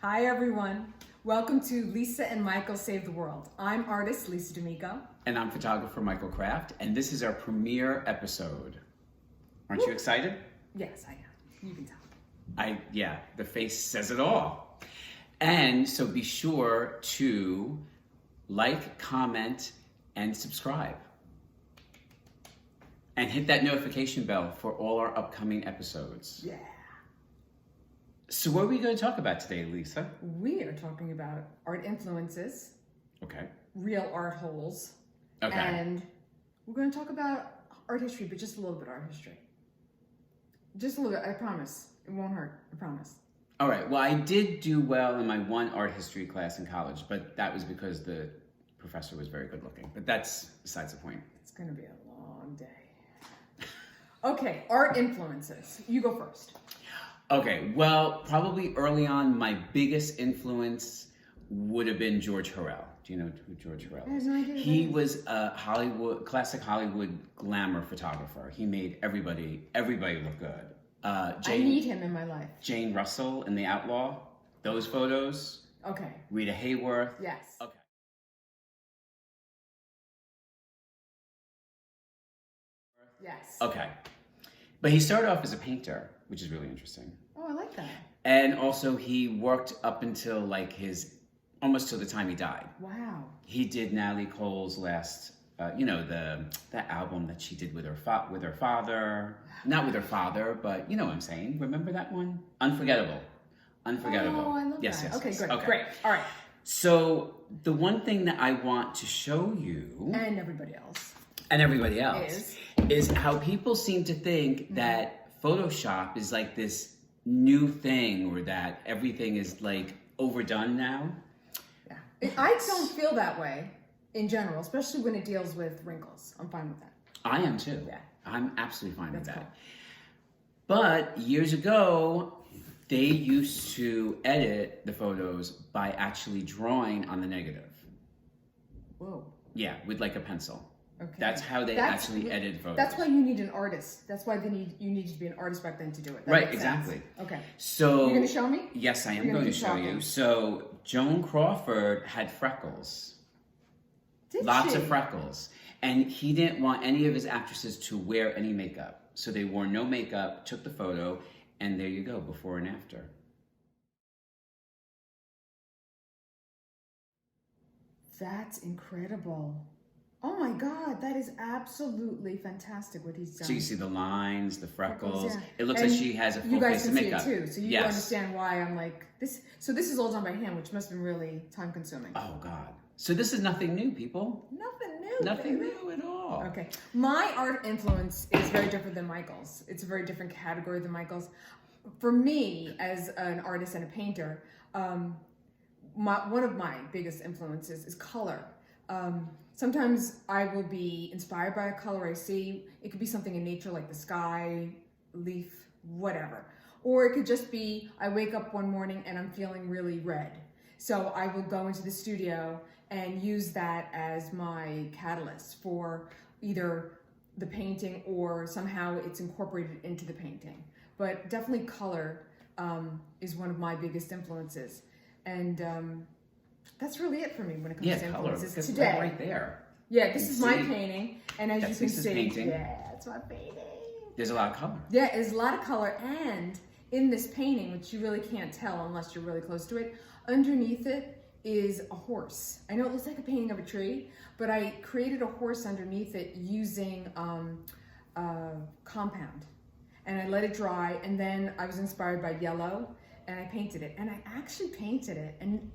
Hi everyone. Welcome to Lisa and Michael Save the World. I'm artist Lisa D'Amico. And I'm photographer Michael Kraft, and this is our premiere episode. Aren't you excited? Yes, I am. You can tell. Yeah, the face says it all. And so be sure to like, comment, and subscribe. And hit that notification bell for all our upcoming episodes. Yeah. So what are we going to talk about today, Lisa? We are talking about art influences, Okay. real art holes, Okay. and we're going to talk about art history, but just a little bit art history. Just a little bit, I promise. It won't hurt, I promise. All right. Well, I did do well in my one art history class in college, but that was because the professor was very good looking. But that's besides the point. It's going to be a long day. Okay, art influences. You go first. Okay, well, probably early on, my biggest influence would have been George HURRELL. Do you know who George HURRELL is? I have no idea. He was a classic Hollywood glamour photographer. He made everybody look good. I need him in my life. Jane Russell in The Outlaw, those photos. Okay. Rita Hayworth. Yes. Okay. Yes. Okay. But he started off as a painter, which is really interesting. Oh, I like that. And also he worked up until almost till the time he died. Wow. He did Natalie Cole's last, that album that she did with her father. Not with her father, but you know what I'm saying. Remember that one? Unforgettable. Unforgettable. Oh, I love yes, that. Yes, okay, yes. good. Okay. Great. All right. So the one thing that I want to show you And everybody else. Is how people seem to think that Photoshop is like this new thing, or that everything is like overdone now. Yeah. I don't feel that way in general, especially when it deals with wrinkles. I'm fine with that. I am too. Yeah. I'm absolutely fine with that. Cool. But years ago, they used to edit the photos by actually drawing on the negative. Whoa. Yeah, with like a pencil. Okay. That's how they actually edited photos. That's why you need an artist. That's why you needed to be an artist back then to do it. That right, makes exactly. sense. Okay. So you're going to show me? Yes, I am going to show you. So Joan Crawford had freckles. Lots of freckles. And he didn't want any of his actresses to wear any makeup. So they wore no makeup, took the photo, and there you go, before and after. That's incredible. Oh my God, that is absolutely fantastic what he's done. So you see the lines, the freckles. Yeah. It looks and like she has a full you guys face can of makeup. see it too, so you understand why I'm like this. So this is all done by hand, which must have been really time consuming. Oh God. So this is nothing new, people. Nothing new. Nothing baby. new at all. Okay. My art influence is very different than Michael's. It's a very different category than Michael's. For me, as an artist and a painter, one of my biggest influences is color. Sometimes I will be inspired by a color I see. It could be something in nature like the sky, leaf, whatever. Or it could just be, I wake up one morning and I'm feeling really red. So I will go into the studio and use that as my catalyst for either the painting or somehow it's incorporated into the painting. But definitely color is one of my biggest influences. And that's really it for me when it comes to influences color, today. Right there. Yeah, this is my painting, and as you can see, painting. yeah, it's my painting. There's a lot of color. Yeah, there's a lot of color, and in this painting, which you really can't tell unless you're really close to it, underneath it is a horse. I know it looks like a painting of a tree, but I created a horse underneath it using compound, and I let it dry, and then I was inspired by yellow, and I painted it, and I actually painted it, and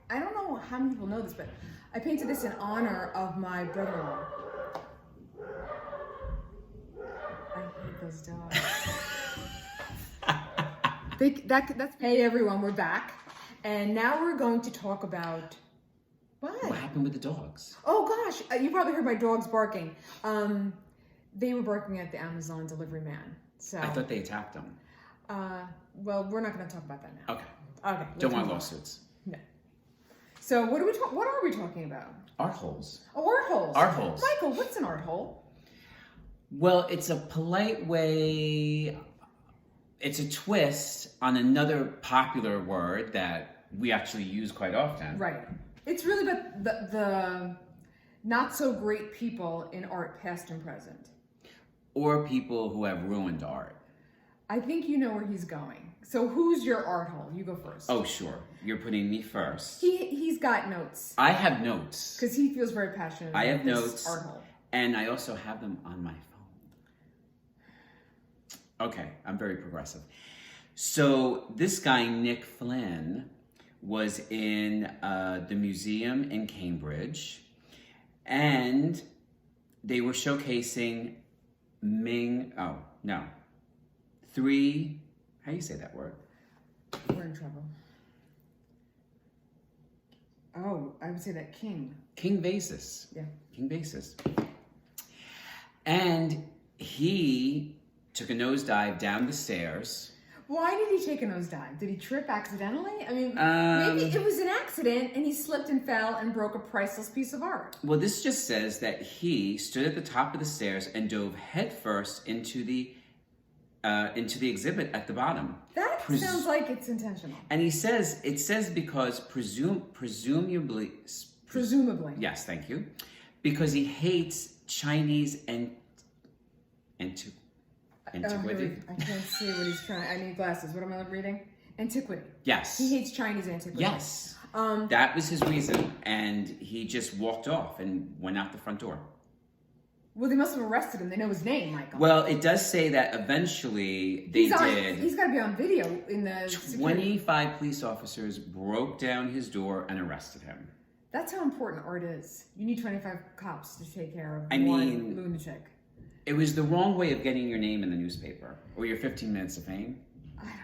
I don't know how many people know this, but I painted this in honor of my brother-in-law. I hate those dogs. Hey everyone, we're back. And now we're going to talk about... What happened with the dogs? Oh gosh, you probably heard my dogs barking. They were barking at the Amazon delivery man. So I thought they attacked them. Well, we're not going to talk about that now. Okay. Don't want lawsuits. No. So what are we talking about? Art holes. Oh, art holes. Art holes. Michael, what's an art hole? Well, it's a polite way, it's a twist on another popular word that we actually use quite often. Right. It's really about the not so great people in art, past and present. Or people who have ruined art. I think you know where he's going. So who's your art hole? You go first. Oh, sure. You're putting me first. He's got notes. I have notes. Because he feels very passionate about I have this notes. art hole. And I also have them on my phone. Okay, I'm very progressive. So this guy, Nick Flynn, was in the museum in Cambridge. And they were showcasing three, how do you say that word? We're in trouble. Oh, I would say that king. King vases. Yeah. King vases. And he took a nosedive down the stairs. Why did he take a nosedive? Did he trip accidentally? I mean, maybe it was an accident and he slipped and fell and broke a priceless piece of art. Well, this just says that he stood at the top of the stairs and dove headfirst into the exhibit at the bottom. That sounds like it's intentional. And it says because presumably. Yes, thank you. Because he hates Chinese antiquity. I can't see what he's trying. I need glasses. What am I reading? Antiquity. Yes. He hates Chinese antiquity. Yes. That was his reason, and he just walked off and went out the front door. Well, they must have arrested him. They know his name, Michael. Well, it does say that eventually they did. He's got to be on video in the 25 police officers broke down his door and arrested him. That's how important art is. You need 25 cops to take care of one lunatic. It was the wrong way of getting your name in the newspaper or your 15 minutes of fame. I don't know.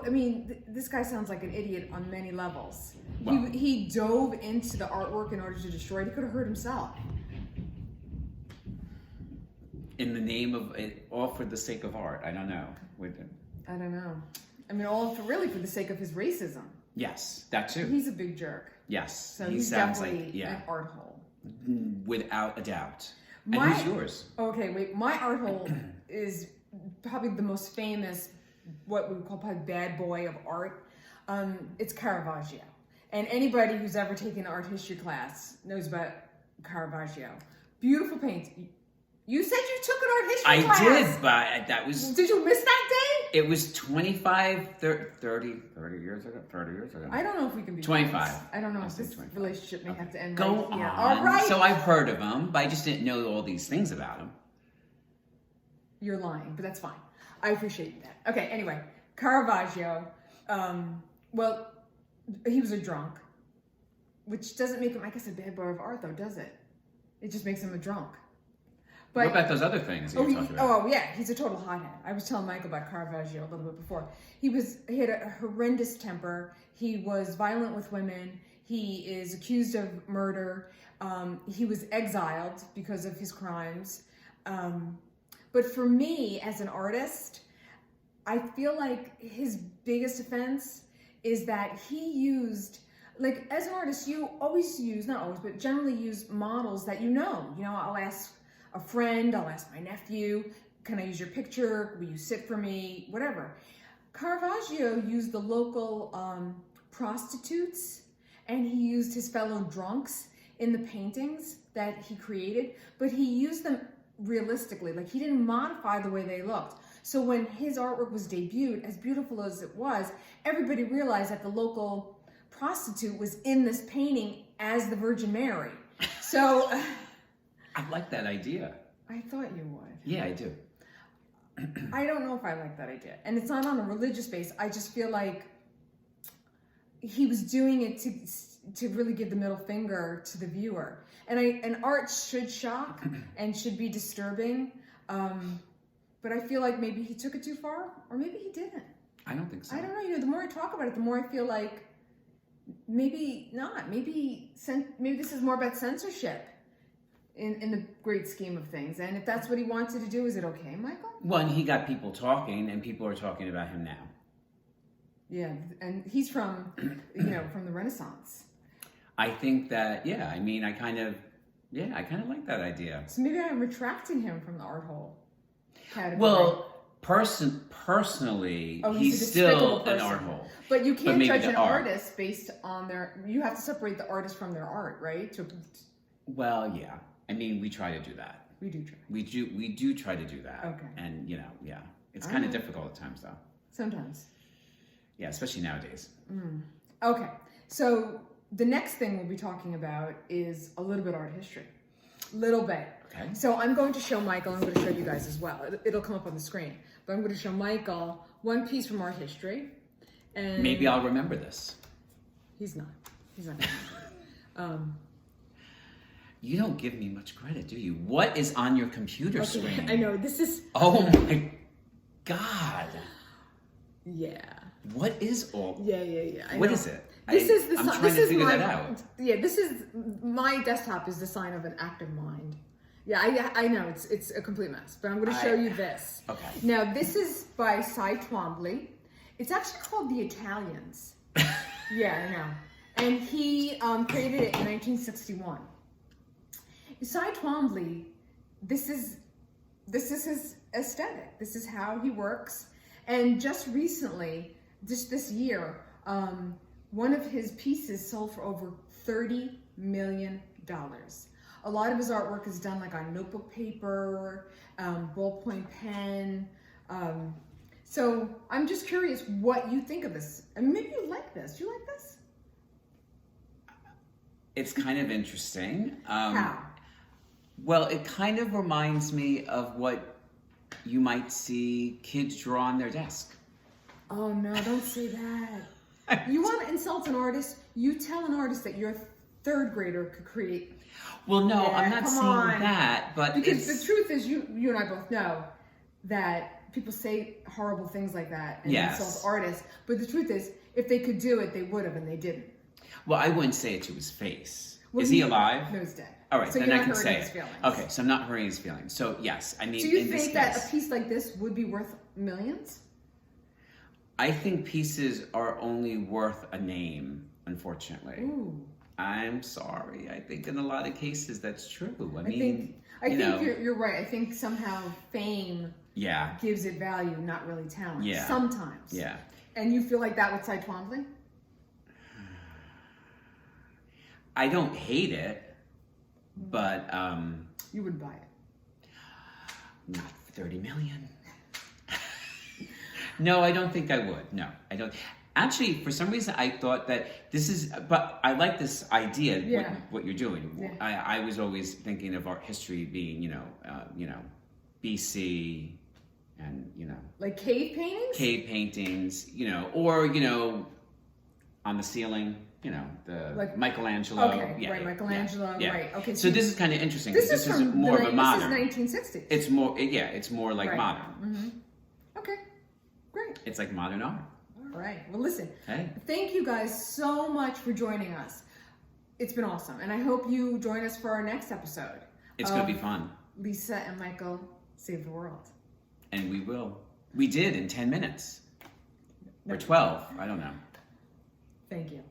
I mean, this guy sounds like an idiot on many levels. Well, he dove into the artwork in order to destroy it. He could have hurt himself. In the name of it, all for the sake of art. I don't know. I don't know. I mean, all for the sake of his racism. Yes, that too. He's a big jerk. Yes. So he's definitely an art hole. Without a doubt. And who's yours? Okay, wait. My art hole is probably the most famous, what we would call probably bad boy of art. It's Caravaggio. And anybody who's ever taken an art history class knows about Caravaggio. Beautiful painting. You said you took an art history class. I did, but that was... Did you miss that day? It was 30 years ago. I don't know if we can be 25. Friends. I don't know if this relationship may have to end Go right on. here. All right. So I've heard of him, but I just didn't know all these things about him. You're lying, but that's fine. I appreciate that. Okay, anyway. Caravaggio, well, he was a drunk, which doesn't make him, I guess, a bad boy of art, though, does it? It just makes him a drunk. But, what about those other things you were talking about? Oh, yeah, he's a total hothead. I was telling Michael about Caravaggio a little bit before. He had a horrendous temper. He was violent with women. He is accused of murder. He was exiled because of his crimes. But for me, as an artist, I feel like his biggest offense is that he used, like, as an artist, you always use, not always, but generally use models that you know. You know, I'll ask a friend, I'll ask my nephew, can I use your picture? Will you sit for me? Whatever. Caravaggio used the local prostitutes, and he used his fellow drunks in the paintings that he created, but he used them realistically. Like, he didn't modify the way they looked. So when his artwork was debuted, as beautiful as it was, everybody realized that the local prostitute was in this painting as the Virgin Mary. So I like that idea. I thought you would. Yeah, I do. I don't know if I like that idea. And it's not on a religious base. I just feel like he was doing it to really give the middle finger to the viewer. And art should shock and should be disturbing. But I feel like maybe he took it too far, or maybe he didn't. I don't think so. I don't know. You know, the more I talk about it, the more I feel like maybe not. Maybe this is more about censorship in the great scheme of things. And if that's what he wanted to do, is it okay, Michael? Well, and he got people talking, and people are talking about him now. Yeah, and he's from, from the Renaissance. I think that, yeah, I mean, I kind of like that idea. So maybe I'm retracting him from the art hole category. Well, personally, Oh, he's a still despicable an person. art hole. But you can't maybe judge the an art. artist based on their. You have to separate the artist from their art, right? Well, yeah. I mean, we try to do that. We do try. We do try to do that. Okay. And yeah, it's kind of difficult at times, though. Sometimes. Yeah, especially nowadays. Okay. So the next thing we'll be talking about is a little bit art history. Little bit. Okay. So I'm going to show Michael. I'm going to show you guys as well. It'll come up on the screen. But I'm going to show Michael one piece from art history. And Maybe I'll remember this. He's not. He's not. You don't give me much credit, do you? What is on your computer screen? I know. This is... Oh my God. Yeah. What is all... Yeah. What is it? This is the I'm sign. trying to figure that out. Yeah, this is... My desktop is the sign of an active mind. Yeah, I know. It's a complete mess. But I'm going to show you this. Okay. Now, this is by TWOMBLY. It's actually called The Italians. Yeah, I know. And he created it in 1961. TWOMBLY, this is his aesthetic. This is how he works. And just recently, just this year, one of his pieces sold for over $30 million. A lot of his artwork is done like on notebook paper, ballpoint pen. So I'm just curious what you think of this. And maybe you like this. Do you like this? It's kind of interesting. How? Well, it kind of reminds me of what you might see kids draw on their desk. Oh no, don't say that. You want to insult an artist? You tell an artist that your third grader could create. Well, no, Yeah, I'm not come saying on. that, but Because the truth is, you and I both know that people say horrible things like that and Yes. insult artists. But the truth is, if they could do it, they would have, and they didn't. Well, I wouldn't say it to his face. Well, Is he alive? No, he's dead. All right, so then you're I not can hurting say his it. feelings. Okay, so I'm not hurting his feelings. So yes, I mean, Do you in this think that case, a piece like this would be worth millions? I think pieces are only worth a name, unfortunately. Ooh. I'm sorry. I think in a lot of cases that's true. I I mean, think you're right. I think somehow fame yeah, gives it value, not really talent. Yeah. Sometimes. yeah. And you feel like that with TWOMBLY? I don't hate it, but You wouldn't buy it. not for 30 million. No, I don't think I would. No, I don't. Actually, for some reason, I thought that this is, but I like this idea, Yeah. what you're doing. Yeah. I was always thinking of art history being, BC and, Like cave paintings? cave paintings, or, on the ceiling, the Like- Michelangelo. Okay, Yeah, right, yeah, Michelangelo, yeah. right. Okay, So this is kind of interesting because this is from more of a modern. This is 1960s. It's more, it's more like Right. modern. Mm-hmm. Okay, great. It's like modern art. All right. Well, listen. Hey. Thank you guys so much for joining us. It's been awesome, and I hope you join us for our next episode. It's going to be fun. Lisa and Michael Save the World. And we will. We did in 10 minutes. Or 12. I don't know. Thank you.